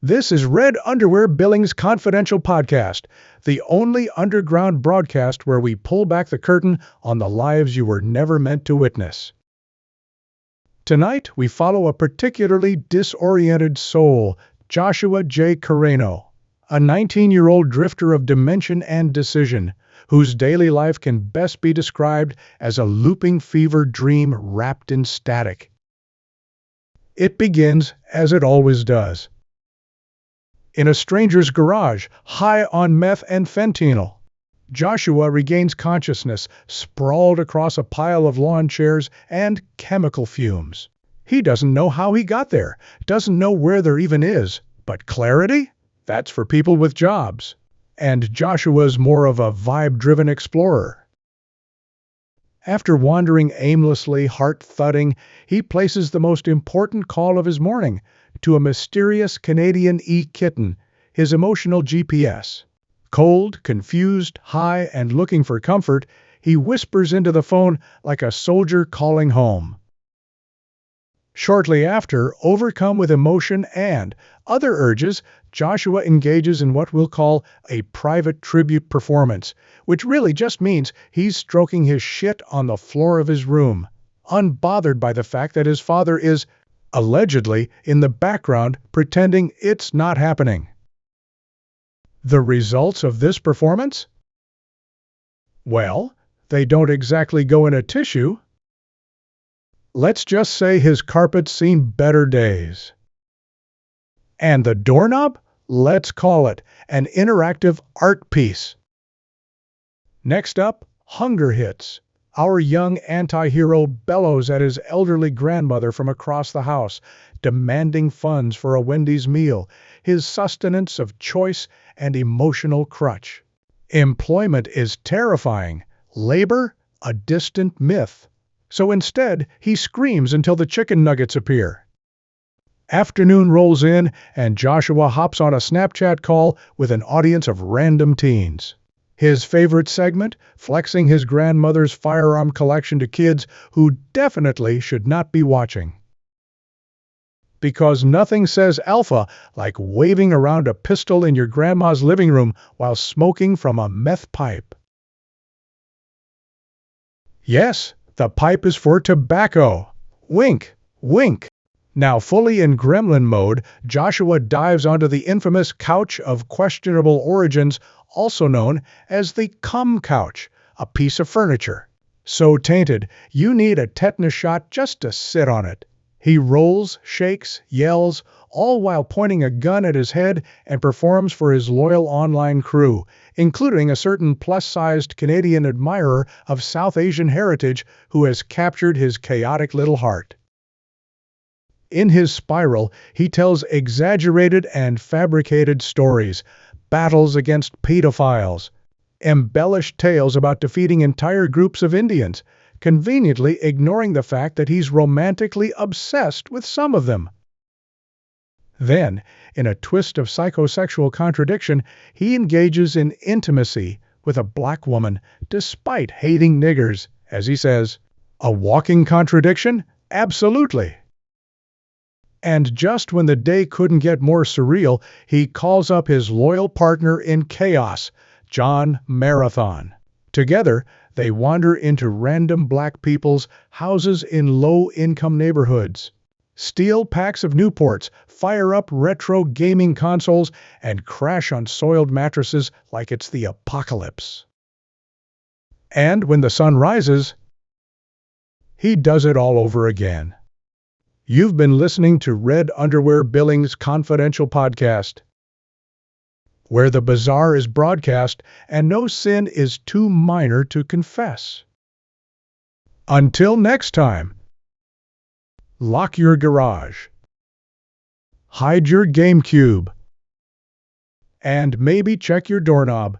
This is Red Underwear Billings Confidential Podcast, the only underground broadcast where we pull back the curtain on the lives you were never meant to witness. Tonight, we follow a particularly disoriented soul, Joshua J. Carreno, a 19-year-old drifter of dimension and decision, whose daily life can best be described as a looping fever dream wrapped in static. It begins, as it always does, in a stranger's garage, high on meth and fentanyl. Joshua regains consciousness, sprawled across a pile of lawn chairs and chemical fumes. He doesn't know how he got there, doesn't know where there even is, but clarity? That's for people with jobs. And Joshua's more of a vibe-driven explorer. After wandering aimlessly, heart-thudding, he places the most important call of his morning to a mysterious Canadian e-kitten, his emotional GPS. Cold, confused, high, and looking for comfort, he whispers into the phone like a soldier calling home. Shortly after, overcome with emotion and other urges, Joshua engages in what we'll call a private tribute performance, which really just means he's stroking his shit on the floor of his room, unbothered by the fact that his father is, allegedly, in the background pretending it's not happening. The results of this performance? Well, they don't exactly go in a tissue. Let's just say his carpet's seen better days. And the doorknob? Let's call it an interactive art piece. Next up, hunger hits. Our young anti-hero bellows at his elderly grandmother from across the house, demanding funds for a Wendy's meal, his sustenance of choice and emotional crutch. Employment is terrifying, labor a distant myth. So instead, he screams until the chicken nuggets appear. Afternoon rolls in, and Joshua hops on a Snapchat call with an audience of random teens. His favorite segment, flexing his grandmother's firearm collection to kids who definitely should not be watching. Because nothing says alpha like waving around a pistol in your grandma's living room while smoking from a meth pipe. Yes, the pipe is for tobacco. Wink, wink. Now fully in gremlin mode, Joshua dives onto the infamous couch of questionable origins, also known as the cum couch, a piece of furniture. So tainted, you need a tetanus shot just to sit on it. He rolls, shakes, yells, all while pointing a gun at his head and performs for his loyal online crew, including a certain plus-sized Canadian admirer of South Asian heritage who has captured his chaotic little heart. In his spiral, he tells exaggerated and fabricated stories, battles against pedophiles, embellished tales about defeating entire groups of Indians, conveniently ignoring the fact that he's romantically obsessed with some of them. Then, in a twist of psychosexual contradiction, he engages in intimacy with a black woman, despite hating niggers, as he says. A walking contradiction? Absolutely. And just when the day couldn't get more surreal, he calls up his loyal partner in chaos, John Marathon. Together, they wander into random black people's houses in low-income neighborhoods, steal packs of Newports, fire up retro gaming consoles, and crash on soiled mattresses like it's the apocalypse. And when the sun rises, he does it all over again. You've been listening to Red Underwear Billings Confidential Podcast, where the bizarre is broadcast and no sin is too minor to confess. Until next time, lock your garage, hide your GameCube, and maybe check your doorknob.